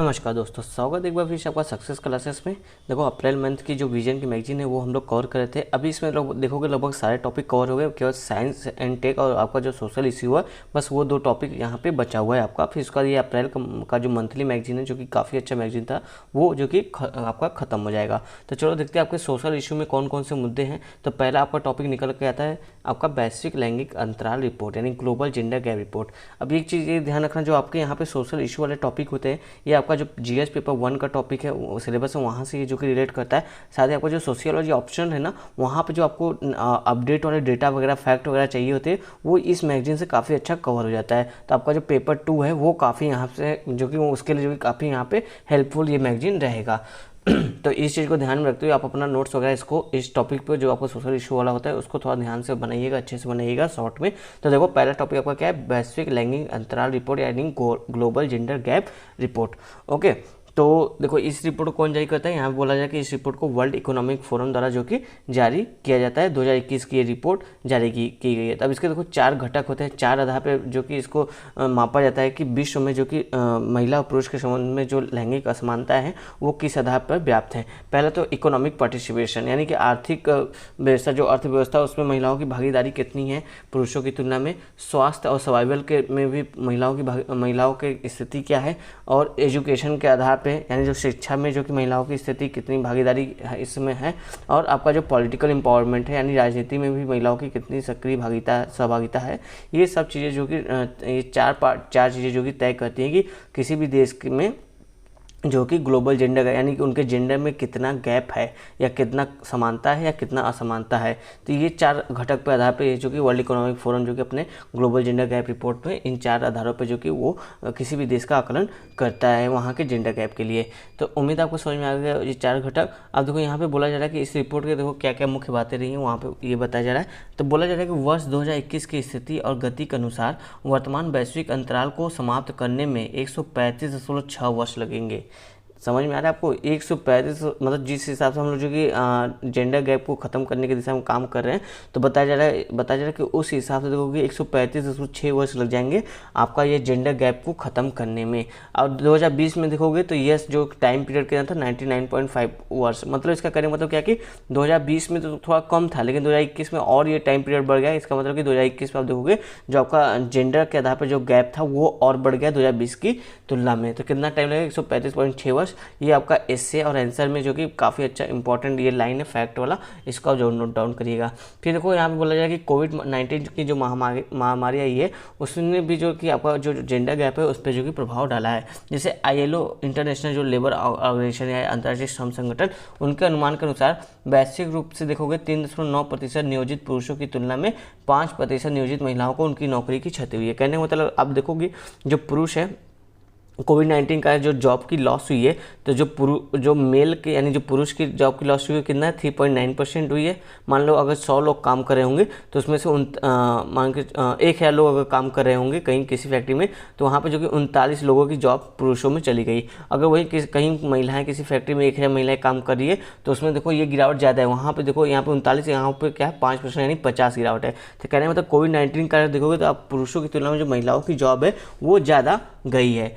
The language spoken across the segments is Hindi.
नमस्कार दोस्तों, स्वागत एक बार फिर से आपका सक्सेस क्लासेस में। देखो, अप्रैल मंथ की जो विजन की मैगजीन है वो हम लोग कवर कर रहे थे। अभी इसमें लोग देखोगे लगभग सारे टॉपिक कवर हो गए, केवल साइंस एंड टेक और आपका जो सोशल इश्यू है बस वो दो टॉपिक यहाँ पे बचा हुआ है आपका। फिर उसका ये अप्रैल का जो मंथली मैगजीन है जो कि काफ़ी अच्छा मैगजीन था वो जो कि आपका ख़त्म हो जाएगा। तो चलो देखते हैं आपके सोशल इशू में कौन कौन से मुद्दे हैं। तो पहला आपका टॉपिक निकल के आता है आपका वैश्विक लैंगिक अंतराल रिपोर्ट यानी ग्लोबल जेंडर गैप रिपोर्ट। अब एक चीज़ ये ध्यान रखना, जो आपके यहाँ पे सोशल इशू वाले टॉपिक होते हैं ये आपका जो जीएस पेपर 1 का टॉपिक है सिलेबस है वहाँ से ये जो कि रिलेट करता है। साथ ही आपका जो सोशियोलॉजी ऑप्शन है ना, वहाँ पे जो आपको अपडेट वाले डेटा वगैरह फैक्ट वगैरह चाहिए होते हैं वो इस मैगजीन से काफ़ी अच्छा कवर हो जाता है। तो आपका जो पेपर 2 है वो काफ़ी यहाँ से जो कि उसके लिए जो कि काफ़ी यहाँ पे हेल्पफुल ये मैगजीन रहेगा। तो इस चीज़ को ध्यान में रखते हुए आप अपना नोट्स वगैरह इसको इस टॉपिक पे जो आपको सोशल इशू वाला होता है उसको थोड़ा ध्यान से बनाइएगा, अच्छे से बनाइएगा शॉर्ट में। तो देखो, पहला टॉपिक आपका क्या है, वैश्विक लैंगिक अंतराल रिपोर्ट यानी global gender gap report. Okay, तो देखो इस रिपोर्ट को कौन जारी करता है, यहाँ पे बोला जाए कि इस रिपोर्ट को वर्ल्ड इकोनॉमिक फोरम द्वारा जो कि जारी किया जाता है। 2021 की ये रिपोर्ट जारी की गई है। तब इसके देखो 4 घटक होते हैं, 4 आधार पे जो कि इसको मापा जाता है कि विश्व में जो कि महिला और पुरुष के संबंध में जो लैंगिक असमानता है वो किस आधार पर व्याप्त है। पहला तो इकोनॉमिक पार्टिसिपेशन यानी कि आर्थिक व्यवस्था, जो अर्थव्यवस्था उसमें महिलाओं की भागीदारी कितनी है पुरुषों की तुलना में। स्वास्थ्य और सर्वाइवल के में भी महिलाओं की स्थिति क्या है। और एजुकेशन के आधार पे यानी जो शिक्षा में जो कि महिलाओं की स्थिति कितनी भागीदारी इसमें है। और आपका जो पॉलिटिकल एम्पावरमेंट है यानी राजनीति में भी महिलाओं की कितनी सक्रिय सहभागिता है। ये सब चीज़ें जो कि ये चार चीज़ें जो कि तय करती हैं कि किसी भी देश में जो कि ग्लोबल जेंडर यानी कि उनके जेंडर में कितना गैप है या कितना समानता है या कितना असमानता है। तो ये 4 घटक पर आधार पर जो कि वर्ल्ड इकोनॉमिक फोरम जो कि अपने ग्लोबल जेंडर गैप रिपोर्ट में इन 4 आधारों पर जो कि वो किसी भी देश का आकलन करता है वहाँ के जेंडर गैप के लिए। तो उम्मीद आपको समझ में आ गया ये 4 घटक। अब देखो यहाँ पे बोला जा रहा है कि इस रिपोर्ट के देखो क्या क्या मुख्य बातें रही हैं वहाँ पे ये बताया जा रहा है। तो बोला जा रहा है कि वर्ष 2021 की स्थिति और गति के अनुसार वर्तमान वैश्विक अंतराल को समाप्त करने में 135.6 वर्ष लगेंगे। समझ में आ रहा है आपको, 135 मतलब जिस हिसाब से हम लोग जो कि जेंडर गैप को ख़त्म करने की दिशा में काम कर रहे हैं तो बताया जा रहा है कि उस हिसाब से देखोगे 135.6 वर्ष लग जाएंगे आपका ये जेंडर गैप को ख़त्म करने में। और 2020 में देखोगे तो यस जो टाइम पीरियड किया था 99.5 वर्ष। मतलब इसका कहने का मतलब क्या कि 2020 में तो थोड़ा कम था लेकिन 2021 में और ये टाइम पीरियड बढ़ गया। इसका मतलब कि 2021 में आप देखोगे जो आपका जेंडर के आधार पर जो गैप था वो और बढ़ गया 2020 की तुलना में। तो कितना टाइम लगेगा, 135.6 वर्ष। ये आपका एस्से और आंसर में जो कि काफ़ी अच्छा इंपॉर्टेंट ये लाइन है फैक्ट वाला, इसका जो नोट डाउन करिएगा। फिर देखो यहाँ पे बोला जाए कि कोविड-19 की जो महामारी आई है उसने भी जो कि आपका जो जेंडर गैप है उस पर जो कि प्रभाव डाला है। जैसे ILO इंटरनेशनल जो लेबर ऑर्गेनाइजेशन या अंतर्राष्ट्रीय श्रम संगठन उनके अनुमान के अनुसार वैश्विक रूप से देखोगे 3.9% नियोजित पुरुषों की तुलना में 5% नियोजित महिलाओं को उनकी नौकरी की क्षति हुई है। कहने का मतलब आप देखोगे जो पुरुष है कोविड-19 का जो जॉब की लॉस हुई है तो जो मेल के यानी जो पुरुष की जॉब की लॉस हुई है कितना है, 3.9% हुई है। मान लो अगर 100 लोग काम कर रहे होंगे तो उसमें से मान के 1000 लोग अगर काम कर रहे होंगे कहीं किसी फैक्ट्री में तो वहाँ पे जो कि 39 लोगों की जॉब पुरुषों में चली गई। अगर वही कहीं महिलाएं किसी फैक्ट्री में 1000 महिलाएं काम कर रही है तो उसमें देखो ये गिरावट ज़्यादा है। वहाँ पर देखो यहाँ पे 39, यहाँ पर क्या है 5% यानी 50 गिरावट है। तो कहने मतलब कोविड-19 का देखोगे तो आप पुरुषों की तुलना में जो महिलाओं की जॉब है वो ज़्यादा गई है,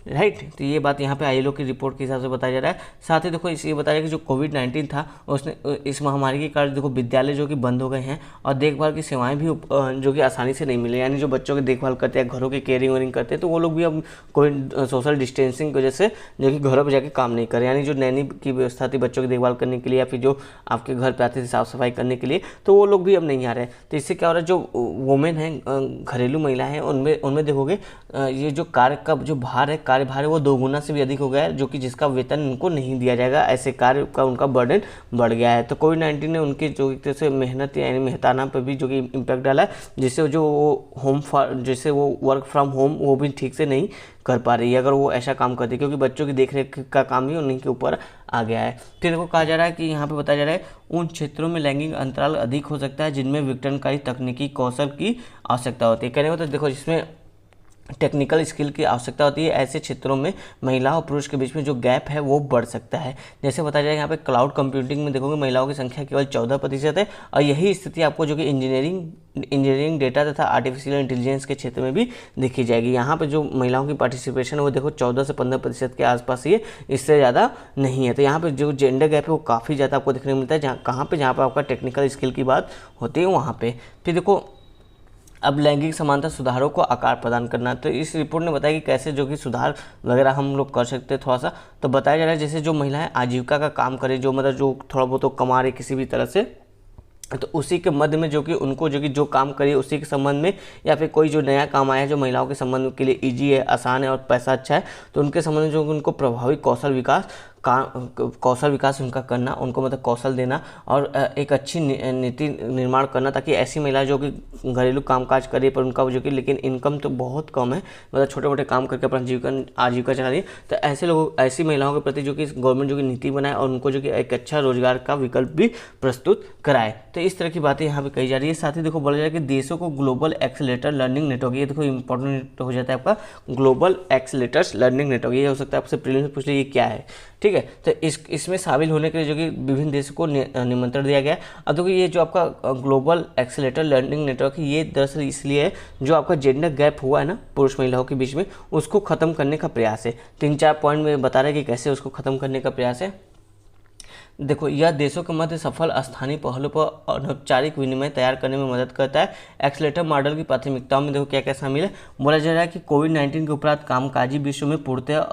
राइट। तो ये बात यहाँ पे ILO की रिपोर्ट के हिसाब से बताया जा रहा है। साथ ही देखो ये बताया कि जो कोविड-19 था उसने इस महामारी के कारण देखो विद्यालय जो कि बंद हो गए हैं और देखभाल की सेवाएं भी जो कि आसानी से नहीं मिले। यानी जो बच्चों की देखभाल करते हैं, घरों की केयरिंग वेयरिंग करते हैं तो वो लोग भी अब कोविड सोशल डिस्टेंसिंग की वजह से जो कि घरों पर जाकर काम नहीं कर रहे। यानी जो नैनी की व्यवस्था थी बच्चों की देखभाल करने के लिए या फिर जो आपके घर पर आते थे साफ़ सफाई करने के लिए तो वो लोग भी अब नहीं आ रहे। तो इससे क्या हो रहा है, जो वुमेन हैं घरेलू महिलाएँ हैं उनमें देखोगे ये जो कार्य का जो कार्यभार है वो 2 गुना से भी अधिक हो गया है, जो कि जिसका वेतन उनको नहीं दिया जाएगा। ऐसे कार्य का उनका बर्डन बढ़ गया है। तो कोविड-19 ने उनके जो एक तरह से मेहनत यानी मेहनताना पर भी जो कि इम्पैक्ट डाला है, जिससे जो जैसे वो वर्क फ्रॉम होम वो भी ठीक से नहीं कर पा रही है अगर वो ऐसा काम करती है, क्योंकि बच्चों की देखरेख का काम ही उन्हीं के ऊपर आ गया है। फिर देखो कहा जा रहा है कि यहाँ पे बताया जा रहा है उन क्षेत्रों में लैंगिक अंतराल अधिक हो सकता है जिनमें विघटनकारी तकनीकी कौशल की आवश्यकता होती है। कहने को तो देखो जिसमें टेक्निकल स्किल की आवश्यकता होती है, ऐसे क्षेत्रों में महिला और पुरुष के बीच में जो गैप है वो बढ़ सकता है। जैसे बताया जाएगा यहाँ पे क्लाउड कंप्यूटिंग में देखोगे महिलाओं की संख्या केवल 14% है, और यही स्थिति आपको जो कि इंजीनियरिंग डेटा तथा आर्टिफिशियल इंटेलिजेंस के क्षेत्र में भी देखी जाएगी। यहाँ पे जो महिलाओं की पार्टिसिपेशन है वो देखो 14 से 15% के आसपास ही है, इससे ज़्यादा नहीं है। तो यहाँ पे जो जेंडर गैप है वो काफ़ी ज़्यादा आपको देखने को मिलता है, जहाँ पे आपका टेक्निकल स्किल की बात होती है वहाँ पे। फिर देखो अब लैंगिक समानता सुधारों को आकार प्रदान करना, तो इस रिपोर्ट ने बताया कि कैसे जो कि सुधार वगैरह हम लोग कर सकते हैं थोड़ा सा। तो बताया जा रहा है जैसे जो महिलाएं आजीविका का काम करें, जो मतलब जो थोड़ा बहुत तो कमा रही किसी भी तरह से, तो उसी के मध्य में जो कि उनको जो काम करिए उसी के संबंध में, या फिर कोई जो नया काम आया है जो महिलाओं के संबंध के लिए ईजी है, आसान है और पैसा अच्छा है, तो उनके संबंध में जो उनको प्रभावी कौशल विकास उनका करना, उनको मतलब कौशल देना और एक अच्छी नीति निर्माण करना, ताकि ऐसी महिला जो कि घरेलू कामकाज करे पर उनका जो कि लेकिन इनकम तो बहुत कम है, मतलब छोटे मोटे काम करके अपना आजीविका चला रही है, तो ऐसी महिलाओं के प्रति जो कि गवर्नमेंट जो कि नीति बनाए और उनको जो कि एक अच्छा रोजगार का विकल्प भी प्रस्तुत कराए। तो इस तरह की बातें यहाँ पे कही जा रही है। साथ ही देखो बोला जा रहा है कि देशों को ग्लोबल एक्सेलेटर लर्निंग नेटवर्क, ये देखो इंपॉर्टेंट हो जाता है आपका ग्लोबल एक्सेलेटर्स लर्निंग नेटवर्क, ये हो सकता है आपसे प्रीलिम्स में पूछ ले ये क्या है, ठीक है। तो इसमें शामिल होने के लिए जो कि विभिन्न देशों को निमंत्रण दिया गया है। अब देखो ये जो आपका ग्लोबल एक्सेलेटर लर्निंग नेटवर्क है, ये दरअसल इसलिए है जो आपका जेंडर गैप हुआ है ना पुरुष महिलाओं के बीच में, उसको खत्म करने का प्रयास है। 3-4 पॉइंट में बता रहे हैं कि कैसे उसको खत्म करने का प्रयास है। देखो यह देशों के मध्य सफल स्थानीय पहलों पर अनौपचारिक विनिमय तैयार करने में मदद करता है। एक्सेलेटर मॉडल की प्राथमिकताओं में देखो क्या क्या शामिल है। बोला जा रहा है कि कोविड-19 के उपरांत कामकाजी विश्व में पूर्णतः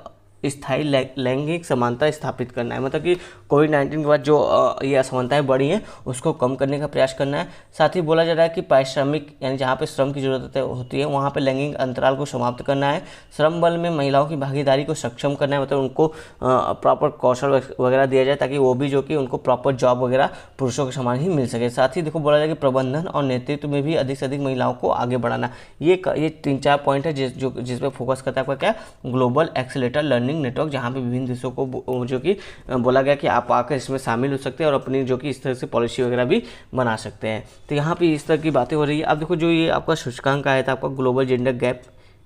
स्थायी लैंगिक समानता स्थापित करना है, मतलब कि कोविड-19 के बाद जो ये असमानताएं बढ़ी हैं उसको कम करने का प्रयास करना है। साथ ही बोला जा रहा है कि पारिश्रमिक यानी जहाँ पे श्रम की जरूरत होती है वहाँ पे लैंगिक अंतराल को समाप्त करना है। श्रम बल में महिलाओं की भागीदारी को सक्षम करना है, मतलब उनको प्रॉपर कौशल वगैरह दिया जाए ताकि वो भी जो कि उनको प्रॉपर जॉब वगैरह पुरुषों के समान ही मिल सके। साथ ही देखो बोला जाए कि प्रबंधन और नेतृत्व में भी अधिक से अधिक महिलाओं को आगे बढ़ाना। ये 3-4 पॉइंट है जिस पे फोकस करता है आपका क्या ग्लोबल एक्सेलेटर लर्निंग नेटवर्क, जहां पे विभिन्न देशों को जो कि बोला गया कि आप आकर इसमें शामिल हो सकते हैं और अपनी जो कि इस तरह से पॉलिसी वगैरह भी बना सकते हैं। तो यहाँ पे इस तरह की बातें हो रही है। अब देखो जो ये आपका सूचकांक आया था आपका ग्लोबल जेंडर गैप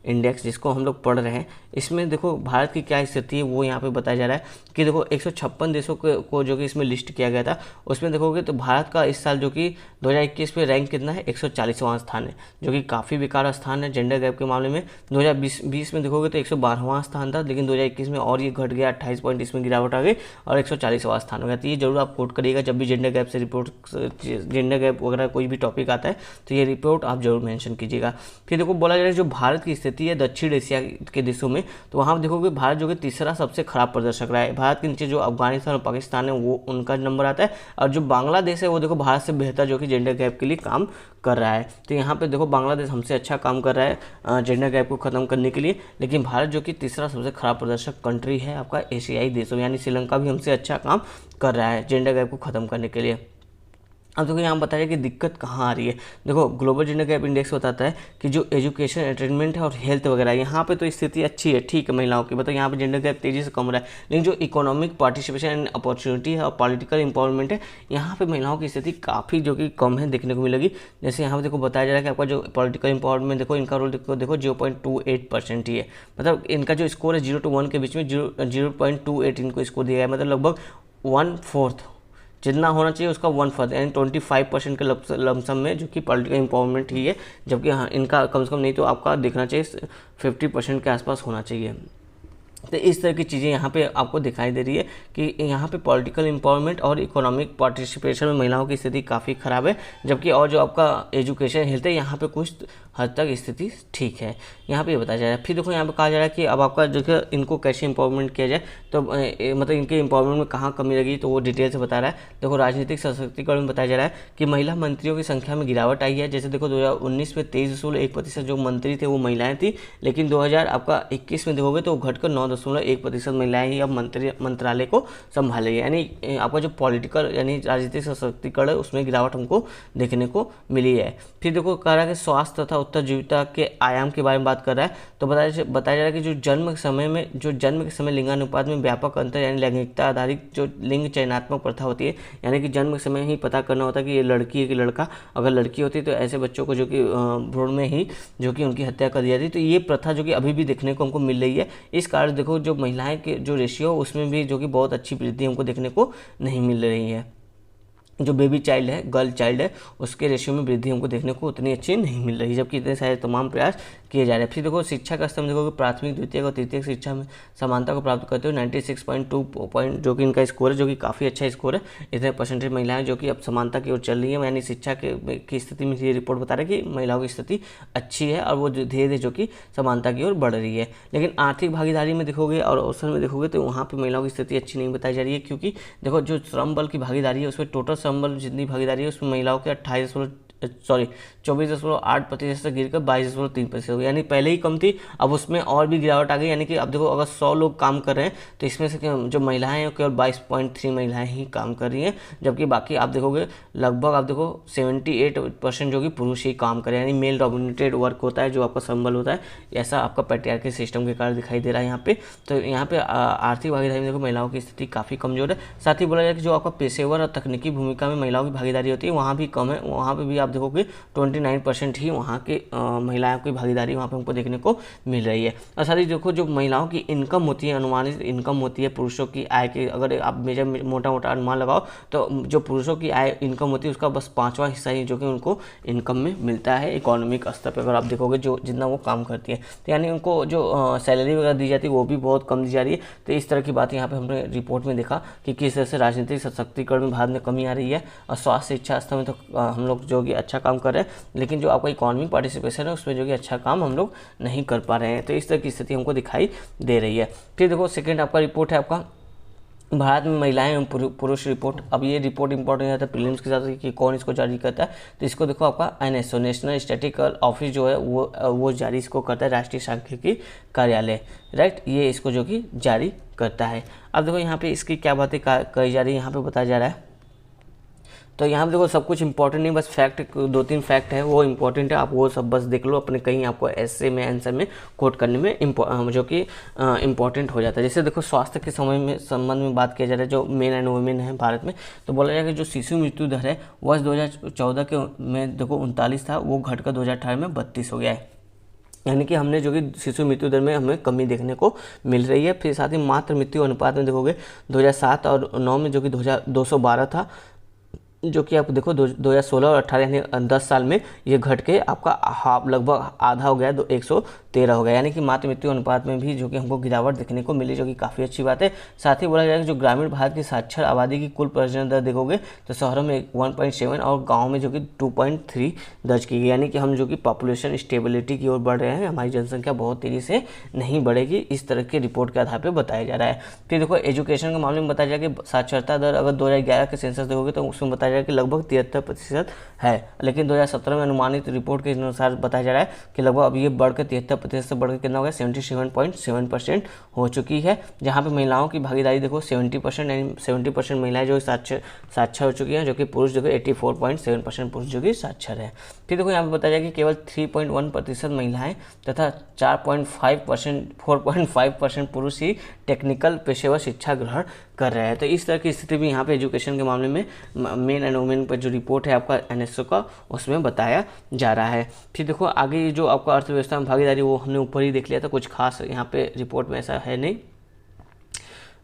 इंडेक्स जिसको हम लोग पढ़ रहे हैं, इसमें देखो भारत की क्या स्थिति है वो यहाँ पे बताया जा रहा है कि देखो 156 देशों को जो कि इसमें लिस्ट किया गया था, उसमें देखोगे तो भारत का इस साल जो कि 2021 में रैंक कितना है 140वां स्थान है, जो कि काफ़ी बेकार स्थान है जेंडर गैप के मामले में। 2020 में देखोगे तो 112वां स्थान था, लेकिन 2021 में और ये घट गया, 28 पॉइंट इसमें गिरावट आ गई और 140वां स्थान हो गया। तो ये जरूर आप कोट करिएगा जब भी जेंडर गैप से जेंडर गैप वगैरह कोई भी टॉपिक आता है तो ये रिपोर्ट आप जरूर मैंशन कीजिएगा। फिर देखो बोला जा रहा है जो भारत की स्थिति है दक्षिण एशिया के देशों में, तो वहाँ देखोगे भारत जो कि तीसरा सबसे खराब प्रदर्शक रहा है। भारत के नीचे जो अफगानिस्तान और पाकिस्तान है वो उनका नंबर आता है, और जो बांग्लादेश है वो देखो भारत से बेहतर जो कि जेंडर गैप के लिए काम कर रहा है। तो यहाँ पे देखो बांग्लादेश हमसे अच्छा काम कर रहा है जेंडर गैप को खत्म करने के लिए, लेकिन भारत जो कि तीसरा सबसे खराब प्रदर्शक कंट्री है आपका एशियाई देशों में, यानी श्रीलंका भी हमसे अच्छा काम कर रहा है जेंडर गैप को खत्म करने के लिए। अब देखो यहाँ बताया कि दिक्कत कहाँ आ रही है। देखो ग्लोबल जेंडर गैप इंडेक्स बताता है कि जो एजुकेशन अटेनमेंट है और हेल्थ वगैरह यहाँ पे तो स्थिति अच्छी है, ठीक है महिलाओं की, मतलब यहाँ पे जेंडर गैप तेजी से कम रहा है, लेकिन जो इकोनॉमिक पार्टिसिपेशन एंड अपॉर्चुनिटी है और पॉलिटिकल इंपावरमेंट है यहाँ पे महिलाओं की स्थिति काफ़ी जो कि कम है देखने को मिलेगी। जैसे यहाँ पे देखो बताया जा रहा है कि आपका जो पॉलिटिकल इंपावरमेंट देखो इनका रोल देखो 0.28% ही है, मतलब इनका जो स्कोर है 0 to 1 के बीच में 0.28 इनको स्कोर दिया है, मतलब लगभग 1/4 जितना होना चाहिए उसका 1/4 यानी 25% के लमसम में जो कि पॉलिटिकल इंपावरमेंट ही है, जबकि हाँ इनका कम से कम नहीं तो आपका देखना चाहिए 50% के आसपास होना चाहिए। तो इस तरह की चीज़ें यहाँ पे आपको दिखाई दे रही है कि यहाँ पे पॉलिटिकल इंपावरमेंट और इकोनॉमिक पार्टिसिपेशन में महिलाओं की स्थिति काफ़ी ख़राब है, जबकि और जो आपका एजुकेशन हेल्थ है यहाँ पे कुछ हद तक स्थिति ठीक है, यहाँ पे ये बताया जा रहा है। फिर देखो यहाँ पे कहा जा रहा है कि अब आपका जो इनको कैसे इंपावरमेंट किया जाए, तो मतलब इनके इंपावरमेंट में कहाँ कमी लगी तो वो डिटेल से बता रहा है। देखो राजनीतिक सशक्तिकरण में बताया जा रहा है कि महिला मंत्रियों की संख्या में गिरावट आई है। जैसे देखो 2019 में 23.1% जो मंत्री थे वो महिलाएँ थी, लेकिन 2021 में देखोगे तो घटकर 9.1% महिलाएं ही अब मंत्रालय को संभाल रही है। यानी आपका जो पॉलिटिकल यानी राजनीतिक सशक्तिकरण है उसमें गिरावट हमको देखने को मिली है। फिर देखो कह रहा है कि स्वास्थ्य तथा उत्तरजीविता के आयाम के बारे में बात कर रहा है। तो बताया जा रहा है कि जो जन्म के समय लिंगानुपात में व्यापक अंतर यानी लैंगिकता आधारित जो लिंग चयनात्मक प्रथा होती है, यानी कि जन्म के समय ही पता करना होता है कि ये लड़की है कि लड़का। अगर लड़की होती है तो ऐसे बच्चों को जो कि भ्रूण में ही जो कि उनकी हत्या कर दी जाती है। तो ये प्रथा जो कि अभी भी देखने को हमको मिल रही है। इस कारण देखो जो महिलाएं के जो रेशियो उसमें भी जो कि बहुत अच्छी वृद्धि हमको देखने को नहीं मिल रही है। जो बेबी चाइल्ड है, गर्ल चाइल्ड है, उसके रेशियो में वृद्धि हमको देखने को उतनी अच्छी नहीं मिल रही, जबकि इतने सारे तमाम प्रयास किए जा रहे हैं। फिर देखो शिक्षा का स्तर में देखो कि प्राथमिक, द्वितीयक और तृतीयक शिक्षा में समानता को प्राप्त करते हुए 96.2 पॉइंट जो कि इनका स्कोर है, जो कि काफ़ी अच्छा स्कोर है। इतने परसेंटेज महिलाएं जो कि अब समानता की ओर चल रही है, यानी शिक्षा की स्थिति में ये रिपोर्ट बता रहा है कि महिलाओं की स्थिति अच्छी है और वो धीरे धीरे जो कि समानता की ओर बढ़ रही है। लेकिन आर्थिक भागीदारी में देखोगे और अवसर में देखोगे तो वहाँ पर महिलाओं की स्थिति अच्छी नहीं बताई जा रही है, क्योंकि देखो जो श्रम बल की भागीदारी है उसमें टोटल श्रम बल जितनी भागीदारी है उसमें महिलाओं के 24.8% से गिरकर 22.3% हो गई, यानी पहले ही कम थी, अब उसमें और भी गिरावट आ गई। यानी कि अब देखो अगर 100 लोग काम कर रहे हैं तो इसमें से जो महिलाएं हैं केवल 22.3 महिलाएं ही काम कर रही हैं, जबकि बाकी आप देखोगे लगभग आप देखो 78% जो कि पुरुष ही काम कर रहे हैं, यानी मेल डोमिनेटेड वर्क होता है जो आपका संबल होता है। ऐसा आपका पैट्रियार्की सिस्टम के कारण दिखाई दे रहा है यहाँ पे। तो यहाँ पे आर्थिक भागीदारी में देखो महिलाओं की स्थिति काफ़ी कमजोर है। साथ ही बोला जाए कि जो आपका पेशेवर और तकनीकी भूमिका में महिलाओं की भागीदारी होती है वहाँ भी कम है। वहाँ पर भी आप देखोगे 29% ही वहाँ के महिलाओं की भागीदारी वहाँ पे हमको देखने को मिल रही है। और साथ ही देखो जो महिलाओं की इनकम होती है, अनुमानित इनकम होती है पुरुषों की आय की, अगर आप मोटा अनुमान लगाओ तो जो पुरुषों की आय इनकम होती है उसका बस 5वां हिस्सा ही जो कि उनको इनकम में मिलता है इकोनॉमिक स्तर पर। अगर आप देखोगे जो जितना वो काम करती है, तो यानी उनको जो सैलरी वगैरह दी जाती है वो भी बहुत कम दी जा रही है। तो इस तरह की बात यहाँ पर हमने रिपोर्ट में देखा कि किस तरह से राजनीतिक सशक्तिकरण में भारत में कमी आ रही है। और स्वास्थ्य शिक्षा स्तर में तो हम लोग जो कि अच्छा काम कर रहे हैं, लेकिन जो आपका इकोनॉमिक पार्टिसिपेशन है उसमें जो कि अच्छा काम हम लोग नहीं कर पा रहे हैं। तो इस तरह की स्थिति हमको दिखाई दे रही है। फिर देखो सेकंड आपका रिपोर्ट है आपका भारत में महिलाएं एवं पुरुष रिपोर्ट। अब ये रिपोर्ट इंपॉर्टेंट रहता है प्रीलिम्स के साथ कि कौन इसको जारी करता है। तो इसको देखो आपका NSO नेशनल स्टैटिस्टिकल ऑफिस जो है वो जारी इसको करता है, राष्ट्रीय सांख्यिकी कार्यालय, राइट, ये इसको जो कि जारी करता है। अब देखो यहाँ पे इसकी क्या बातें कही जा रही है, यहाँ पे बताया जा रहा है। तो यहाँ पे देखो सब कुछ इंपॉर्टेंट नहीं, बस फैक्ट 2-3 फैक्ट है वो इंपॉर्टेंट है, आप वो सब बस देख लो अपने, कहीं आपको ऐसे में आंसर में कोट करने में जो कि इंपॉर्टेंट हो जाता है। जैसे देखो स्वास्थ्य के संबंध में बात किया जा रहा है जो मेन एंड वुमेन है भारत में, तो बोला जाएगा जो शिशु मृत्यु दर है वर्ष 2014 के में देखो 39 था, वो घटकर 2018 में 32 हो गया है। यानी कि हमने जो कि शिशु मृत्यु दर में हमें कमी देखने को मिल रही है। फिर साथ ही मातृ मृत्यु अनुपात में देखोगे 2007 और 9 में जो कि 212 था, जो कि आप देखो 2016 और 18 यानी 10 साल में ये घट के आपका लगभग आधा हो गया, 113 हो गया। यानी कि मातृ मृत्यु अनुपात में भी जो कि हमको गिरावट देखने को मिली, जो कि काफ़ी अच्छी बात है। साथ ही बोला जाएगा कि जो ग्रामीण भारत की साक्षर आबादी की कुल प्रजनन दर देखोगे तो शहरों में 1.7 और गाँव में जो कि 2.3 दर्ज की गई। यानी कि हम जो कि पॉपुलेशन स्टेबिलिटी की ओर बढ़ रहे हैं, हमारी जनसंख्या बहुत तेज़ी से नहीं बढ़ेगी, इस तरह के रिपोर्ट के आधार पर बताया जा रहा है। फिर देखो एजुकेशन के मामले में बताया जाए कि साक्षरता दर अगर 2011 के सेंसस देखोगे तो उसमें बताया कि लगभग 73% है, लेकिन 2017 में अनुमानित रिपोर्ट के अनुसार बताया जा रहा है कि लगभग अब ये बढ़कर 73% से बढ़कर कितना हो गया 77.7% हो चुकी है। जहाँ पे महिलाओं की भागीदारी देखो 70%, यानी 70% महिलाएं जो साक्षर हो चुकी हैं, जो कि पुरुष देखो 84.7% पुरुष जो कि साक्षर है। फिर देखो यहाँ पे बताया जाए कि केवल 3.1% महिलाएं तथा 4.5% पुरुष ही टेक्निकल पेशेवर शिक्षा ग्रहण कर रहे हैं। तो इस तरह की स्थिति भी यहाँ पे एजुकेशन के मामले में मेन एंड वुमेन पर जो रिपोर्ट है आपका NSO का उसमें बताया जा रहा है। फिर देखो आगे जो आपका अर्थव्यवस्था में भागीदारी वो हमने ऊपर ही देख लिया था, कुछ खास यहाँ पे रिपोर्ट में ऐसा है नहीं।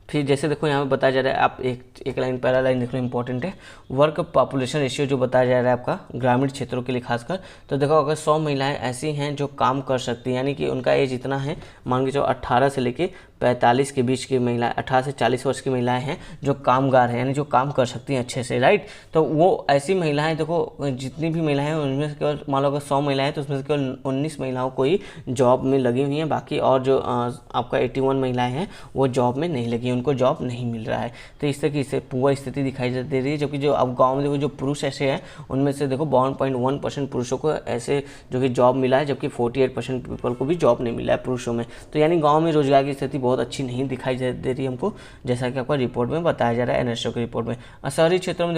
फिर जैसे देखो यहाँ पे बताया जा रहा है, आप एक लाइन पहला लाइन देख लो इंपॉर्टेंट है, वर्क पॉपुलेशन रेशियो जो बताया जा रहा है आपका ग्रामीण क्षेत्रों के लिए खासकर। तो देखो अगर 100 महिलाएं ऐसी हैं जो काम कर सकती हैं, यानी कि उनका एज इतना है, मान के चलो 18 से लेके 45 के बीच की महिलाएं, 18 से 40 वर्ष की महिलाएं हैं जो कामगार हैं, यानी जो काम कर सकती हैं अच्छे से, राइट। तो वो ऐसी महिलाएं देखो जितनी भी महिलाएं हैं उनमें से केवल मान लो अगर 100 महिलाएं तो उसमें से केवल 19 महिलाओं को ही जॉब में लगी हुई हैं, बाकी और जो आपका 81 महिलाएं हैं वो जॉब में नहीं लगी, उनको जॉब नहीं मिल रहा है। तो इस तरह की इससे पूरा स्थिति दिखाई दे रही है। जबकि जो अब गाँव में देखो जो पुरुष ऐसे हैं उनमें से देखो 52.1% पुरुषों को ऐसे जो कि जॉब मिला है, जबकि 48% पीपल को भी जॉब नहीं मिला है पुरुषों में। तो यानी गाँव में रोजगार की स्थिति बहुत अच्छी नहीं दिखाई दे रही हमको, जैसा कि आपका रिपोर्ट में बताया जा रहा है एनएसओ की रिपोर्ट में। और शहरी क्षेत्रों में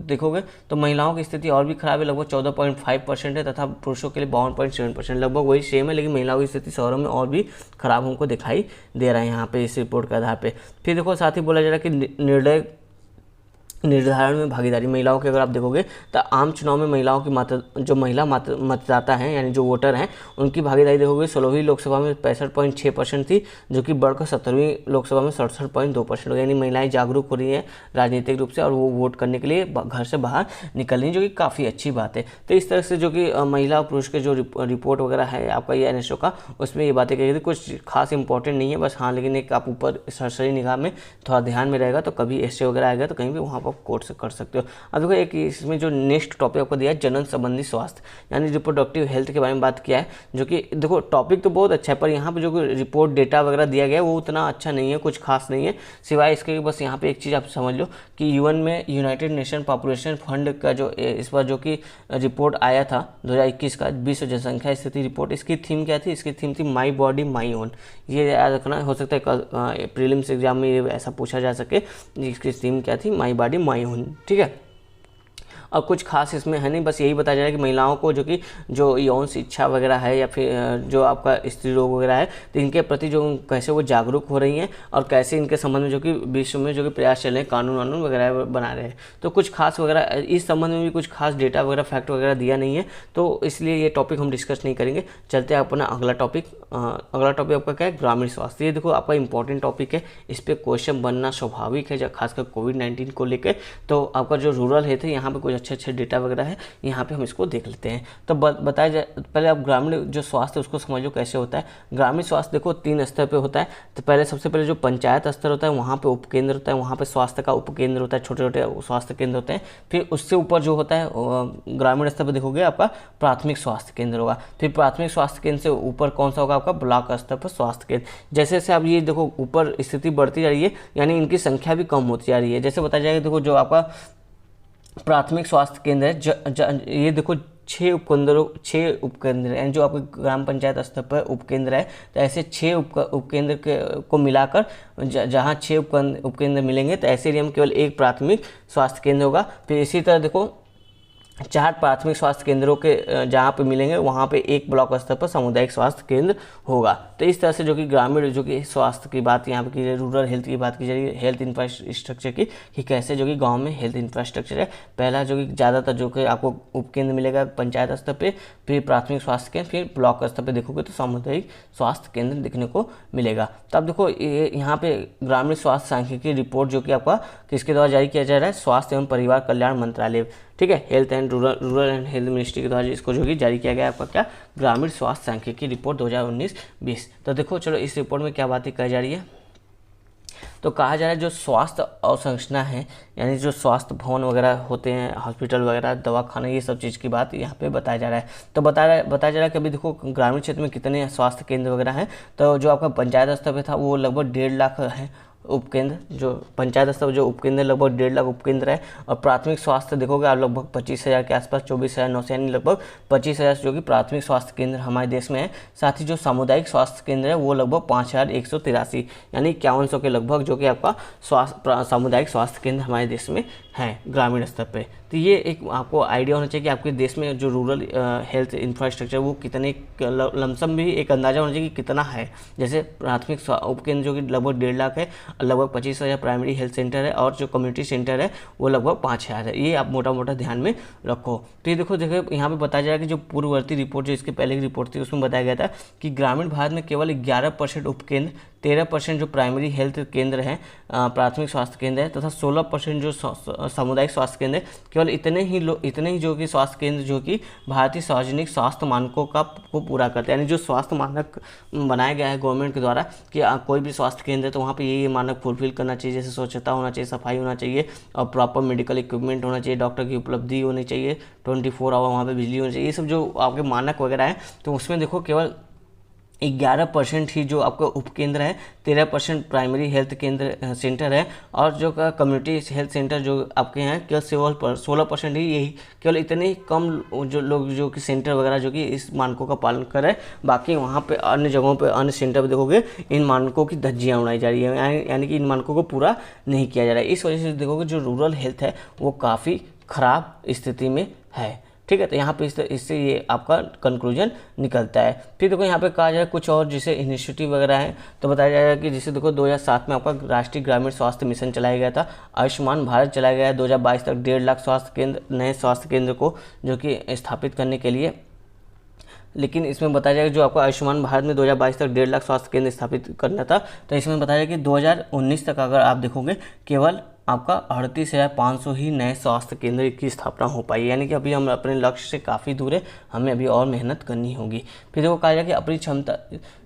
देखोगे तो महिलाओं की स्थिति और भी खराब है, लगभग 14.5% है, तथा पुरुषों के लिए 52.7%, लगभग वही सेम है, लेकिन महिलाओं की स्थिति शहरों में और भी खराब हमको दिखाई दे रहा है यहाँ पे इस रिपोर्ट के आधार पे। फिर देखो साथ ही बोला जा रहा है कि निर्धारण में भागीदारी महिलाओं के, अगर आप देखोगे तो आम चुनाव में महिलाओं की जो महिला मतदाता हैं यानी जो वोटर हैं उनकी भागीदारी देखोगे 16वीं लोकसभा में 65.6% थी, जो कि बढ़कर 17वीं लोकसभा में 67.2% हो, यानी महिलाएं जागरूक हो रही हैं राजनीतिक रूप से और वो वोट करने के लिए घर से बाहर निकल रही हैं, जो कि काफ़ी अच्छी बात है। तो इस तरह से जो कि महिला और पुरुष के जो रिपोर्ट वगैरह है आपका ये एनएसओ का, उसमें ये बातें कही थी, कुछ खास इंपॉर्टेंट नहीं है बस, हाँ लेकिन एक आप ऊपर सरसरी निगाह में थोड़ा ध्यान में रहेगा तो कभी ऐसे वगैरह आएगा तो कहीं भी वहाँ आप कोर्स कर सकते हो। अब देखो एक इसमें जो नेक्स्ट टॉपिक आपको दिया है जनन संबंधी स्वास्थ्य यानी रिप्रोडक्टिव हेल्थ के बारे में बात किया है, जो कि देखो टॉपिक तो बहुत अच्छा है पर यहाँ पे जो रिपोर्ट डेटा वगैरह दिया गया है वो उतना अच्छा नहीं है, कुछ खास नहीं है, सिवाय इसके बस यहाँ पे एक चीज़ आप समझ लो कि यूएन में यूनाइटेड नेशन पॉपुलेशन फंड का जो इस बार जो कि रिपोर्ट आया था 2021 का विश्व जनसंख्या स्थिति रिपोर्ट, इसकी थीम क्या थी? इसकी थीम थी माई बॉडी माई ओन। ये याद रखना, हो सकता है प्रीलिम्स एग्जाम में ये ऐसा पूछा जा सके, इसकी थीम क्या थी? माई बॉडी माई ओन, ठीक है। और कुछ खास इसमें है नहीं, बस यही बताया जा रहा है कि महिलाओं को जो यौन शिक्षा वगैरह है या फिर जो आपका स्त्री रोग वगैरह है तो इनके प्रति जो कैसे वो जागरूक हो रही हैं और कैसे इनके संबंध में जो कि विश्व में जो कि प्रयास चल रहे हैं, कानून वानून वगैरह बना रहे हैं। तो कुछ खास वगैरह इस संबंध में भी कुछ खास डेटा वगैरह फैक्ट वगैरह दिया नहीं है, तो इसलिए ये टॉपिक हम डिस्कस नहीं करेंगे। चलते हैं अपना अगला टॉपिक। अगला टॉपिक आपका क्या है? ग्रामीण स्वास्थ्य। ये देखो आपका इंपॉर्टेंट टॉपिक है, इस पर क्वेश्चन बनना स्वाभाविक है, खासकर कोविड-19 को लेकर। तो आपका जो रूरल हेल्थ है यहाँ पे कुछ अच्छे डेटा वगैरह है, यहाँ पे हम इसको देख लेते हैं। तो बताया जाए, पहले आप ग्रामीण जो स्वास्थ्य उसको समझो कैसे होता है। ग्रामीण स्वास्थ्य देखो 3 स्तर पे होता है। तो पहले सबसे पहले जो पंचायत स्तर होता है वहाँ पे उपकेंद्र होता है, वहाँ पे स्वास्थ्य का उपकेंद्र होता है, छोटे छोटे स्वास्थ्य केंद्र होते हैं। फिर उससे ऊपर जो होता है ग्रामीण स्तर पर देखोगे आपका प्राथमिक स्वास्थ्य केंद्र होगा। फिर प्राथमिक स्वास्थ्य केंद्र से ऊपर कौन सा होगा? आपका ब्लॉक स्तर पर स्वास्थ्य केंद्र। जैसे जैसे आप ये देखो ऊपर स्थिति बढ़ती जा रही है, यानी इनकी संख्या भी कम होती जा रही है। जैसे बताया जाएगा, देखो जो आपका प्राथमिक स्वास्थ्य केंद्र है, ये देखो 6 उपकेंद्र हैं जो आपके ग्राम पंचायत स्तर पर उपकेंद्र है। तो ऐसे 6 उपकेंद्र को मिलाकर जहाँ 6 उपकेंद्र मिलेंगे तो ऐसे एरिया में केवल 1 प्राथमिक स्वास्थ्य केंद्र होगा। फिर इसी तरह देखो 4 प्राथमिक स्वास्थ्य केंद्रों के जहाँ पे मिलेंगे वहाँ पे 1 ब्लॉक स्तर पर सामुदायिक स्वास्थ्य केंद्र होगा। तो इस तरह से जो कि ग्रामीण जो कि स्वास्थ्य की बात यहाँ पे की, रूरल हेल्थ की बात की जा रही है, हेल्थ इंफ्रास्ट्रक्चर की, कि कैसे जो कि गांव में हेल्थ इंफ्रास्ट्रक्चर है। पहला जो कि ज़्यादातर जो कि आपको उपकेंद्र मिलेगा पंचायत स्तर पर, फिर प्राथमिक स्वास्थ्य केंद्र, फिर ब्लॉक स्तर पर देखोगे तो सामुदायिक स्वास्थ्य केंद्र देखने को मिलेगा। तो अब देखो यहाँ पे ग्रामीण स्वास्थ्य सांख्यिकी रिपोर्ट जो कि आपका किसके द्वारा जारी किया जा रहा है? स्वास्थ्य एवं परिवार कल्याण मंत्रालय, ठीक है, health and rural and health ministry के द्वारा इसको जो कि जारी किया गया है आपका क्या? ग्रामीण स्वास्थ्य सांख्यिकी रिपोर्ट 2019-20। तो देखो चलो इस रिपोर्ट में क्या बातें कही जा रही है। तो कहा जा रहा है जो स्वास्थ्य अवसंरचना है, यानी जो स्वास्थ्य भवन वगैरह होते हैं, हॉस्पिटल वगैरह, दवाखाना, ये सब चीज़ की बात यहाँ पे बताया जा रहा है। तो बताया जा रहा है कि अभी देखो ग्रामीण क्षेत्र में कितने स्वास्थ्य केंद्र वगैरह हैं। तो जो आपका पंचायत स्तर पे था वो लगभग 1.5 लाख है उपकेंद्र, जो पंचायत स्तर जो उपकेंद्र लगभग 1.5 लाख उपकेंद्र है। और प्राथमिक स्वास्थ्य देखोगे आप लगभग 25,000 के आसपास, 24,900 यानी लगभग 25,000 जो कि प्राथमिक स्वास्थ्य केंद्र हमारे देश में है। साथ ही जो सामुदायिक स्वास्थ्य केंद्र है वो लगभग 5,183 यानी 5100 के लगभग जो कि आपका सामुदायिक स्वास्थ्य केंद्र हमारे देश में है ग्रामीण स्तर पे। तो ये एक आपको आइडिया होना चाहिए कि आपके देश में जो रूरल हेल्थ इंफ्रास्ट्रक्चर वो कितने, लमसम भी एक अंदाजा होना चाहिए कि कितना है। जैसे प्राथमिक उपकेंद्र जो कि लगभग 1.5 लाख है, लगभग 25,000 प्राइमरी हेल्थ सेंटर है, और जो कम्युनिटी सेंटर है वो लगभग 5,000 है। ये आप मोटा मोटा ध्यान में रखो। तो ये देखो यहाँ पे बताया जा रहा है कि जो पूर्ववर्ती रिपोर्ट जो इसके पहले की रिपोर्ट थी उसमें बताया गया था कि ग्रामीण भारत में केवल 11% उपकेंद्र, 13% जो प्राइमरी हेल्थ केंद्र हैं, प्राथमिक स्वास्थ्य केंद्र है, तथा 16% जो सामुदायिक स्वास्थ्य केंद्र है। केवल इतने ही जो कि स्वास्थ्य केंद्र जो कि भारतीय सार्वजनिक स्वास्थ्य मानकों को पूरा करते हैं, यानी जो स्वास्थ्य मानक बनाया गया है गवर्नमेंट के द्वारा कि कोई भी स्वास्थ्य केंद्र है तो वहाँ पे ये मानक फुलफिल करना चाहिए। जैसे स्वच्छता होना चाहिए, सफाई होना चाहिए, और प्रॉपर मेडिकल इक्विपमेंट होना चाहिए, डॉक्टर की उपलब्धि होनी चाहिए, 24 आवर वहाँ पर बिजली होनी चाहिए। ये सब जो आपके मानक वगैरह है, तो उसमें देखो केवल 11% ही जो आपका उपकेंद्र है, 13% प्राइमरी हेल्थ केंद्र सेंटर है, और जो का कम्युनिटी हेल्थ सेंटर जो आपके हैं केवल 16% ही, यही केवल इतने कम जो लोग जो कि सेंटर वगैरह जो कि इस मानकों का पालन कर रहे हैं। बाकी वहाँ पे अन्य जगहों पे, अन्य सेंटर पे देखोगे इन मानकों की धज्जियाँ उड़ाई जा रही है, यानी कि इन मानकों को पूरा नहीं किया जा रहा है। इस वजह से देखोगे जो रूरल हेल्थ है वो काफ़ी ख़राब स्थिति में है। ठीक है, तो यहाँ पे इससे ये आपका कंक्लूजन निकलता है। फिर देखो यहाँ पे कहा जाए कुछ और जैसे इनिशिएटिव वगैरह हैं, तो बताया जाएगा कि जैसे देखो 2007 में आपका राष्ट्रीय ग्रामीण स्वास्थ्य मिशन चलाया गया था, आयुष्मान भारत चलाया गया है 2022 तक 1.5 लाख स्वास्थ्य केंद्र, नए स्वास्थ्य केंद्र को जो कि स्थापित करने के लिए। लेकिन इसमें बताया जाएगा जो आपका आयुष्मान भारत में 2022 तक 1.5 लाख स्वास्थ्य केंद्र स्थापित करना था, तो इसमें बताया जाएगा कि 2019 तक अगर आप देखोगे केवल आपका 38,500 ही नए स्वास्थ्य केंद्र की स्थापना हो पाई, यानी कि अभी हम अपने लक्ष्य से काफ़ी दूर है, हमें अभी और मेहनत करनी होगी। फिर देखो कहा जाए कि अपनी क्षमता,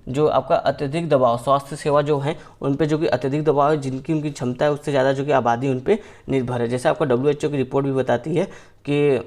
जो आपका अत्यधिक दबाव, स्वास्थ्य सेवा जो है उन पे जो कि अत्यधिक दबाव है, जिनकी उनकी क्षमता है उससे ज़्यादा जो कि आबादी उन पे निर्भर है। जैसे आपका WHO की रिपोर्ट भी बताती है कि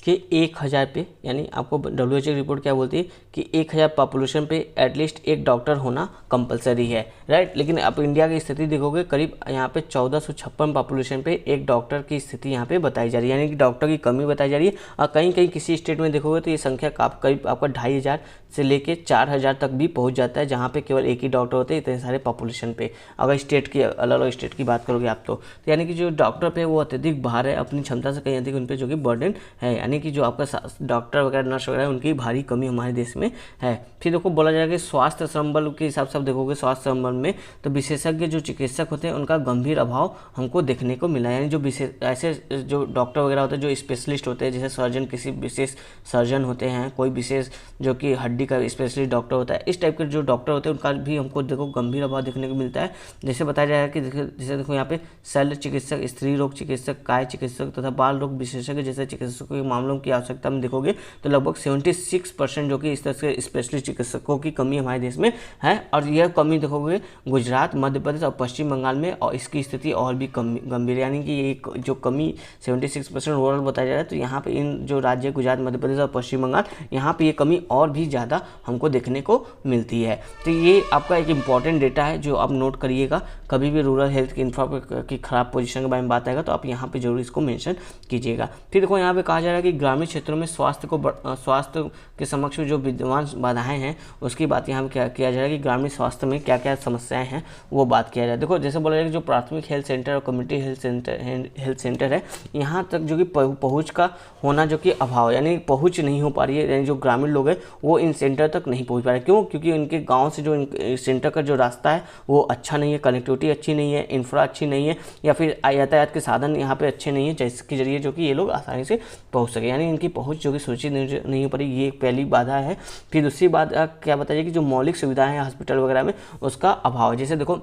1000 पे, यानी आपको WHO की रिपोर्ट क्या बोलती है कि 1000 पॉपुलेशन पे एटलीस्ट एक डॉक्टर होना कंपलसरी है, राइट। लेकिन आप इंडिया की स्थिति देखोगे करीब यहाँ पे 1456 पॉपुलेशन पे एक डॉक्टर की स्थिति यहाँ पे बताई जा रही है, यानी कि डॉक्टर की कमी बताई जा रही है। और कहीं कहीं किसी स्टेट में देखोगे तो ये संख्या करीब आपका 2500 से लेके 4000 तक भी पहुँच जाता है, जहाँ पे केवल एक ही डॉक्टर होते हैं इतने सारे पॉपुलेशन पे, अगर स्टेट की अलग अलग स्टेट की बात करोगे आप तो यानी कि जो डॉक्टर पे वो अत्यधिक भार है, अपनी क्षमता से कहीं अधिक उन पर जो कि बर्डन है, यानी कि जो आपका डॉक्टर वगैरह नर्स वगैरह उनकी भारी कमी हमारे देश में है। फिर देखो बोला जाएगा कि स्वास्थ्य संबल के हिसाब से आप देखोगे स्वास्थ्य संबल में तो विशेषज्ञ जो चिकित्सक होते हैं उनका गंभीर अभाव हमको देखने को मिला, यानी जो ऐसे जो डॉक्टर वगैरह होते हैं जो स्पेशलिस्ट होते हैं, जैसे सर्जन, किसी विशेष सर्जन होते हैं, कोई विशेष जो कि हड्डी का स्पेशलिस्ट डॉक्टर होता है, इस टाइप के जो डॉक्टर होते हैं उनका भी हमको देखो गंभीर अभाव देखने को मिलता है। जैसे बताया जाएगा कि जैसे देखो यहाँ पे शल्य चिकित्सक, स्त्री रोग चिकित्सक, काय चिकित्सक तथा बाल रोग विशेषज्ञ जैसे चिकित्सकों के मामलों की आवश्यकता में देखोगे तो लगभग 76% जो कि इस तरह से स्पेशलिस्ट चिकित्सकों की कमी हमारे देश में है। और यह कमी देखोगे गुजरात, मध्य प्रदेश और पश्चिम बंगाल में, और इसकी स्थिति और भी गंभीर, यानी कि ये जो कमी 76% ओवरऑल बताया जा रहा है, तो यहाँ पे इन जो राज्य गुजरात, मध्य प्रदेश और पश्चिम बंगाल, यहाँ पे ये कमी और भी ज़्यादा हमको देखने को मिलती है। तो ये आपका एक इंपॉर्टेंट डेटा है जो आप नोट करिएगा, कभी भी रूरल हेल्थ की इंफ्रा की खराब पोजीशन के बारे में बात आएगा तो आप यहाँ पे जरूर इसको मेंशन कीजिएगा। फिर देखो यहाँ पे कहा जा रहा है कि ग्रामीण क्षेत्रों में स्वास्थ्य के समक्ष जो विद्यमान बाधाएं हैं उसकी बात यहाँ पे क्या किया जा रहा है कि ग्रामीण स्वास्थ्य में क्या क्या समस्याएं हैं वो बात किया जाए। देखो जैसे बोला जाए कि जो प्राथमिक हेल्थ सेंटर और कम्युनिटी हेल्थ सेंटर है, यहाँ तक जो कि पहुँच का होना जो कि अभाव, यानी पहुँच नहीं हो पा रही है, यानी जो ग्रामीण लोग हैं वो इन सेंटर तक नहीं पहुँच पा रहे। क्यों? क्योंकि उनके गाँव से जो सेंटर का जो रास्ता है वो अच्छा नहीं है, कनेक्टिविटी अच्छी नहीं है, इंफ्रा अच्छी नहीं है, या फिर यातायात के साधन यहाँ पे अच्छे नहीं है जिसके जरिए जो कि ये लोग आसानी से पहुँच सके, यानी इनकी पहुँच जो कि सुनिश्चित नहीं हो पा रही, ये पहली बाधा है। फिर दूसरी बात क्या बताइए कि जो मौलिक सुविधाएं हैं हॉस्पिटल वगैरह में उसका अभाव है। जैसे देखो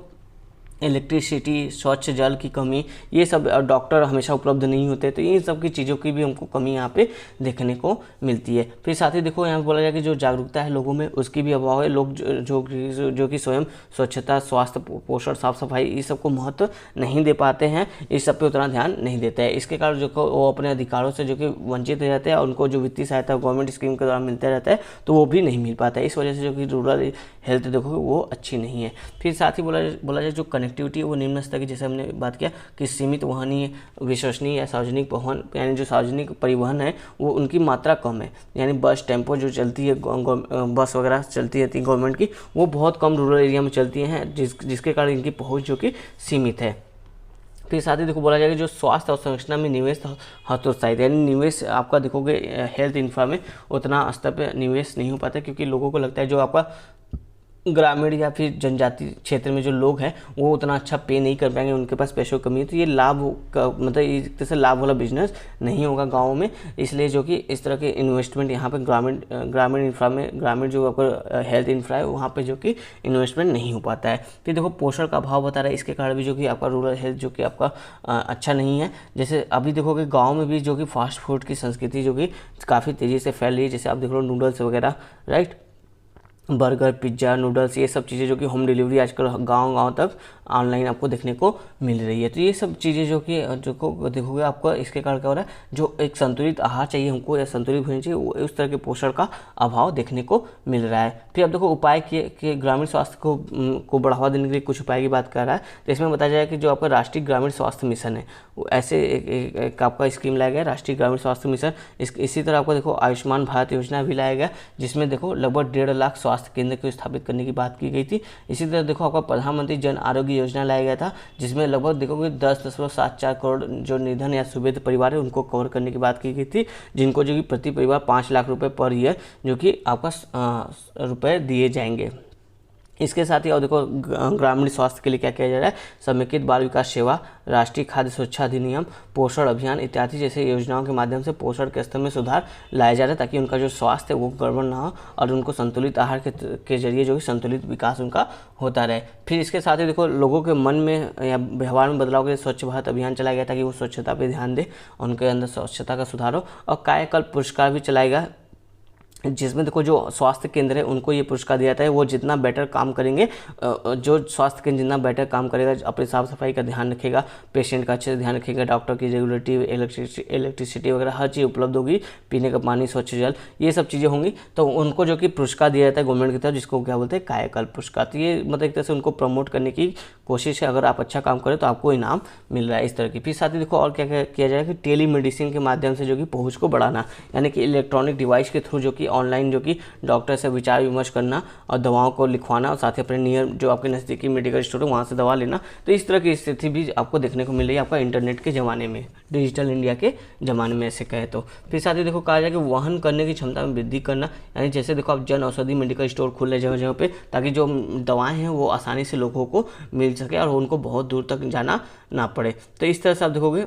इलेक्ट्रिसिटी, स्वच्छ जल की कमी, ये सब, डॉक्टर हमेशा उपलब्ध नहीं होते, तो इन सब की चीज़ों की भी हमको कमी यहाँ पे देखने को मिलती है। फिर साथ ही देखो यहाँ बोला जाए कि जो जागरूकता है लोगों में उसकी भी अभाव है। लोग जो कि स्वयं स्वच्छता, स्वास्थ्य, पोषण, साफ सफाई इस सब को महत्व नहीं दे पाते हैं, इस सब पे उतना ध्यान नहीं देते हैं। इसके कारण जो वो अपने अधिकारों से जो कि वंचित रहते हैं, उनको जो वित्तीय सहायता गवर्नमेंट स्कीम के द्वारा मिलता रहता है तो वो भी नहीं मिल पाता है। इस वजह से जो कि रूरल हेल्थ देखोगे वो अच्छी नहीं है। फिर साथ ही बोला जाए जो कनेक्टिविटी वो निम्न स्तर की, जैसे हमने बात किया कि सीमित वहनीय, विश्वसनीय या सार्वजनिक वाहन, यानी जो सार्वजनिक परिवहन है वो उनकी मात्रा कम है, यानी बस, टेम्पो जो चलती है, बस वगैरह चलती रहती है गवर्नमेंट की, वो बहुत कम रूरल एरिया में चलती हैं, जिसके कारण इनकी पहुँच जो कि सीमित है। फिर साथ ही देखो बोला जाएगा जो स्वास्थ्य और संरचना में निवेश हतोत्साहित, यानी निवेश आपका देखोगे हेल्थ इंफ्रा में उतना स्तर पे निवेश नहीं हो पाता, क्योंकि लोगों को लगता है जो आपका ग्रामीण या फिर जनजाति क्षेत्र में जो लोग हैं वो उतना अच्छा पे नहीं कर पाएंगे, उनके पास पैसों की कमी है, तो ये लाभ का मतलब एक तरह से लाभ वाला बिजनेस नहीं होगा गाँव में। इसलिए जो कि इस तरह के इन्वेस्टमेंट यहाँ पे ग्रामीण इंफ्रा में, ग्रामीण जो आपका हेल्थ इंफ्रा है वहाँ पे जो कि इन्वेस्टमेंट नहीं हो पाता है। फिर देखो पोषण का अभाव बता रहा है, इसके कारण भी जो कि आपका रूरल हेल्थ जो कि आपका अच्छा नहीं है। जैसे अभी देखोगे गाँव में भी जो कि फास्ट फूड की संस्कृति जो कि काफ़ी तेज़ी से फैल रही है, जैसे आप देख लो नूडल्स वगैरह, राइट, बर्गर, पिज्ज़ा, नूडल्स, ये सब चीज़ें जो कि होम डिलीवरी आजकल गांव-गांव तक ऑनलाइन आपको देखने को मिल रही है। तो ये सब चीज़ें जो कि जो को देखोगे आपको, इसके कारण क्या हो रहा है, जो एक संतुलित आहार चाहिए हमको या संतुलित भोजन चाहिए, वो उस तरह के पोषण का अभाव देखने को मिल रहा है। फिर अब देखो उपाय कि ग्रामीण स्वास्थ्य को बढ़ावा देने के लिए कुछ उपाय की बात कर रहा है। तो इसमें बताया जाए कि जो आपका राष्ट्रीय ग्रामीण स्वास्थ्य मिशन है, वो ऐसे एक आपका स्कीम लाया गया, राष्ट्रीय ग्रामीण स्वास्थ्य मिशन। इसी तरह आपको देखो आयुष्मान भारत योजना भी लाया गया, जिसमें देखो लगभग 1.5 लाख स्वास्थ्य केंद्र को स्थापित करने की बात की गई थी। इसी तरह देखो आपका प्रधानमंत्री जन आरोग्य योजना लाया गया था, जिसमें लगभग देखोगे 10.74 करोड़ जो निर्धन या सुविध परिवार है उनको कवर करने की बात की गई थी, जिनको जो कि प्रति परिवार 5 लाख रुपए पर ईयर जो कि आपका रुपए दिए जाएंगे। इसके साथ ही और देखो ग्रामीण स्वास्थ्य के लिए क्या किया जा रहा है, समेकित बाल विकास सेवा, राष्ट्रीय खाद्य सुरक्षा अधिनियम, पोषण अभियान इत्यादि जैसे योजनाओं के माध्यम से पोषण के स्तर में सुधार लाया जा रहा है, ताकि उनका जो स्वास्थ्य है वो गड़बड़ ना हो और उनको संतुलित आहार के जरिए जो कि संतुलित विकास उनका होता रहे। फिर इसके साथ ही देखो लोगों के मन में या व्यवहार में बदलाव के लिए स्वच्छ भारत अभियान चलाया गया, ताकि वो स्वच्छता पर ध्यान दे, उनके अंदर स्वच्छता का सुधार हो। और कायाकल्प पुरस्कार भी चलाएगा, जिसमें देखो जो स्वास्थ्य केंद्र है उनको ये पुरस्कार दिया जाता है, वो जितना बेटर काम करेंगे, जो स्वास्थ्य केंद्र जितना बेटर काम करेगा, अपनी साफ सफाई का ध्यान रखेगा, पेशेंट का अच्छे से ध्यान रखेगा, डॉक्टर की रेगुलरिटी, इलेक्ट्रिसिटी वगैरह हर चीज़ उपलब्ध होगी, पीने का पानी, स्वच्छ जल, ये सब चीज़ें होंगी, तो उनको जो कि पुरस्कार दिया जाता है गवर्नमेंट की तरफ, जिसको क्या बोलते हैं, कायाकल्प पुरस्कार। तो ये मतलब एक तरह से उनको प्रमोट करने की कोशिश है, अगर आप अच्छा काम करें तो आपको इनाम मिल रहा है इस तरह की। फिर साथ ही देखो और क्या किया जाएगा कि टेली मेडिसिन के माध्यम से जो कि पहुँच को बढ़ाना, यानी कि इलेक्ट्रॉनिक डिवाइस के थ्रू जो कि ऑनलाइन जो कि डॉक्टर से विचार विमर्श करना और दवाओं को लिखवाना, और साथ ही अपने नियर जो आपके नज़दीकी मेडिकल स्टोर है वहाँ से दवा लेना। तो इस तरह की स्थिति भी आपको देखने को मिल रही है आपका इंटरनेट के ज़माने में, डिजिटल इंडिया के ज़माने में ऐसे कहे तो। फिर साथ ही देखो कहा जाए कि वहन करने की क्षमता में वृद्धि करना, यानी जैसे देखो आप जन औषधि मेडिकल स्टोर खुल रहे जगह जगह पे, ताकि जो दवाएँ हैं वो आसानी से लोगों को मिल सके और उनको बहुत दूर तक जाना ना पड़े। तो इस तरह से आप देखोगे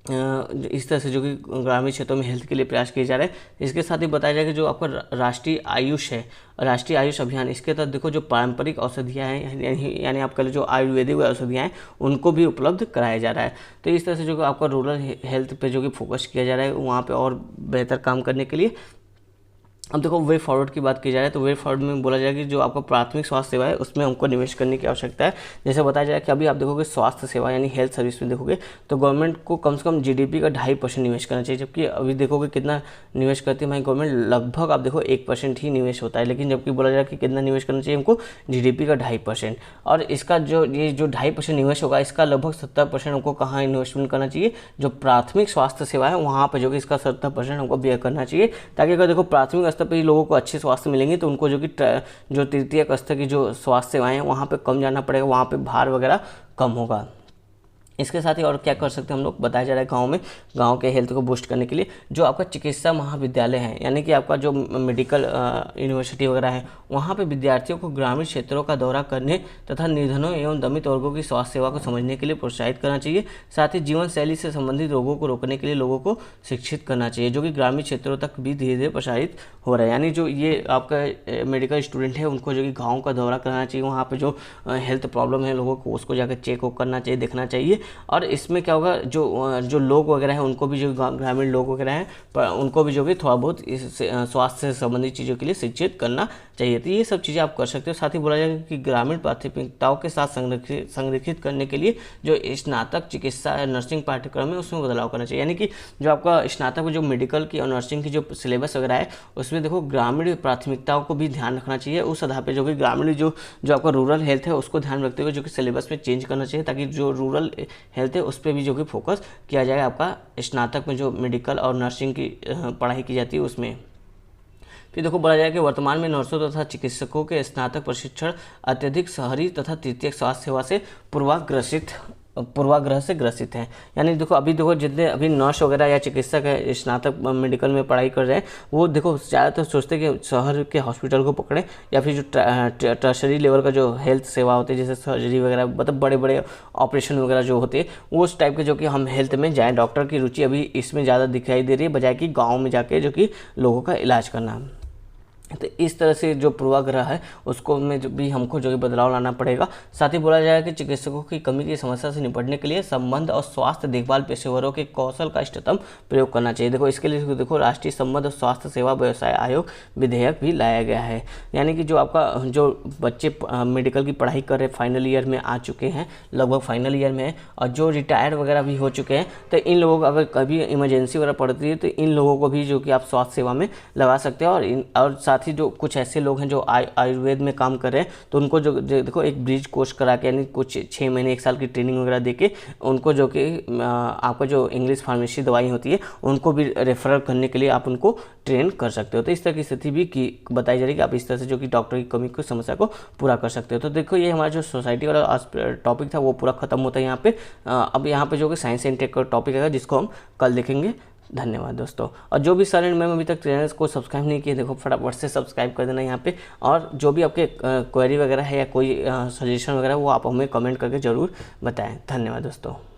इस तरह से जो कि ग्रामीण क्षेत्रों में हेल्थ के लिए प्रयास किए जा रहे हैं। इसके साथ ही बताया जाए कि जो आपका राष्ट्रीय आयुष है, राष्ट्रीय आयुष अभियान, इसके तहत देखो जो पारंपरिक औषधियाँ हैं, यानी आप कह लो जो आयुर्वेदिक औषधियाँ हैं उनको भी उपलब्ध कराया जा रहा है। तो इस तरह से जो आपका रूरल हेल्थ पे जो कि फोकस किया जा रहा है वहाँ पे और बेहतर काम करने के लिए। अब देखो वे फॉरवर्ड की बात की जाए तो वे फॉरवर्ड में बोला जाए कि जो आपका प्राथमिक स्वास्थ्य सेवा है उसमें हमको निवेश करने की आवश्यकता है। जैसे बताया जाए कि अभी आप देखोगे स्वास्थ्य सेवा यानी हेल्थ सर्विस में देखोगे तो गवर्नमेंट को कम से कम जीडीपी का 2.5% निवेश करना चाहिए, जबकि अभी देखोगे कितना निवेश करती है हमारी गवर्नमेंट, लगभग आप देखो 1% ही निवेश होता है। लेकिन जबकि बोला जाए कि कितना निवेश करना चाहिए हमको, जीडीपी का 2.5%। और इसका जो 2.5% निवेश होगा, इसका लगभग 70% हमको कहाँ इन्वेस्टमेंट करना चाहिए, जो प्राथमिक स्वास्थ्य सेवा है वहाँ पर जो कि इसका 70% हमको व्यय करना चाहिए, ताकि अगर देखो प्राथमिक स्तर पर ही लोगों को अच्छे स्वास्थ्य मिलेंगे तो उनको जो कि जो तृतीयक स्तर की जो स्वास्थ्य सेवाएं हैं वहाँ पे कम जाना पड़ेगा, वहाँ पे भार वगैरह कम होगा। इसके साथ ही और क्या कर सकते हैं हम लोग, बताया जा रहा है गांव में, गांव के हेल्थ को बूस्ट करने के लिए जो आपका चिकित्सा महाविद्यालय है, यानी कि आपका जो मेडिकल यूनिवर्सिटी वगैरह है, वहां पे विद्यार्थियों को ग्रामीण क्षेत्रों का दौरा करने तथा निर्धनों एवं दमित वर्गों की स्वास्थ्य सेवा को समझने के लिए प्रोत्साहित करना चाहिए। साथ ही जीवन शैली से संबंधित रोगों को रोकने के लिए लोगों को शिक्षित करना चाहिए, जो कि ग्रामीण क्षेत्रों तक भी धीरे धीरे प्रसारित हो रहा है। यानी जो ये आपका मेडिकल स्टूडेंट है उनको जो कि गाँव का दौरा कराना चाहिए, वहाँ पर जो हेल्थ प्रॉब्लम है लोगों को उसको जाकर चेक करना चाहिए, देखना चाहिए। और इसमें क्या होगा, जो लोग वगैरह हैं उनको भी, जो ग्रामीण लोग वगैरह हैं उनको भी जो भी थोड़ा बहुत इस स्वास्थ्य से संबंधित चीज़ों के लिए शिक्षित करना चाहिए। तो ये सब चीज़ें आप कर सकते हो। साथ ही बोला जाएगा कि ग्रामीण प्राथमिकताओं के साथ संरक्षित करने के लिए जो स्नातक चिकित्सा नर्सिंग पाठ्यक्रम है उसमें बदलाव करना चाहिए। यानी कि जो आपका स्नातक में जो मेडिकल की और नर्सिंग की जो सिलेबस वगैरह है उसमें देखो ग्रामीण प्राथमिकताओं को भी ध्यान रखना चाहिए। उस आधार पर जो कि ग्रामीण जो आपका रूरल हेल्थ है उसको ध्यान रखते हुए जो कि सिलेबस में चेंज करना चाहिए, ताकि जो रूरल हेल्थ है उस पर भी जो कि फोकस किया जाएगा आपका स्नातक में जो मेडिकल और नर्सिंग की पढ़ाई की जाती है उसमें। फिर देखो बोला जाए कि वर्तमान में नर्सों तथा चिकित्सकों के स्नातक प्रशिक्षण अत्यधिक शहरी तथा तृतीयक स्वास्थ्य सेवा से पूर्वाग्रह से ग्रसित हैं। यानी देखो अभी देखो जितने अभी नर्स वगैरह या चिकित्सक है स्नातक मेडिकल में पढ़ाई कर रहे हैं वो देखो ज़्यादातर सोचते हैं कि शहर के हॉस्पिटल को पकड़ें, या फिर जो टर्शरी लेवल का जो हेल्थ सेवा होती है जैसे सर्जरी वगैरह, मतलब बड़े बड़े ऑपरेशन वगैरह जो होते हैं वो उस टाइप के जो कि हम हेल्थ में जाएँ। डॉक्टर की रुचि अभी इसमें ज़्यादा दिखाई दे रही है, बजाय कि गाँव में जाके जो कि लोगों का इलाज करना। तो इस तरह से जो पूर्वाग्रह है उसको में जो भी हमको जो बदलाव लाना पड़ेगा। साथ ही बोला जाएगा कि चिकित्सकों की कमी की समस्या से निपटने के लिए संबंध और स्वास्थ्य देखभाल पेशेवरों के कौशल का इष्टतम प्रयोग करना चाहिए। देखो इसके लिए देखो राष्ट्रीय संबंध और स्वास्थ्य सेवा व्यवसाय आयोग विधेयक भी लाया गया है। यानी कि जो आपका जो बच्चे मेडिकल की पढ़ाई कर रहे फाइनल ईयर में आ चुके हैं, लगभग फाइनल ईयर में है, और जो रिटायर्ड वगैरह भी हो चुके हैं, तो इन लोगों को अगर कभी इमरजेंसी वगैरह पड़ती है तो इन लोगों को भी जो कि आप स्वास्थ्य सेवा में लगा सकते हैं। और साथ ही जो कुछ ऐसे लोग हैं जो आयुर्वेद में काम कर रहे हैं, तो उनको जो देखो एक ब्रिज कोर्स करा के, यानी कुछ 6 महीने 1 साल की ट्रेनिंग वगैरह देके उनको जो कि आपका जो इंग्लिश फार्मेसी दवाई होती है उनको भी रेफरल करने के लिए आप उनको ट्रेन कर सकते हो। तो इस तरह की स्थिति भी की बताई जा रही है कि आप इस तरह से जो कि डॉक्टर की कमी की समस्या को पूरा कर सकते हो। तो देखो ये हमारा जो सोसाइटी वाला टॉपिक था वो पूरा खत्म होता है यहाँ पे। अब यहाँ पे जो कि साइंस एंड टेक का टॉपिक है जिसको हम कल देखेंगे। धन्यवाद दोस्तों। और जो भी सारे मैम अभी तक चैनल को सब्सक्राइब नहीं किए, देखो फटाफट से सब्सक्राइब कर देना यहाँ पे। और जो भी आपके क्वेरी वगैरह है या कोई सजेशन वगैरह वो आप हमें कमेंट करके ज़रूर बताएं। धन्यवाद दोस्तों।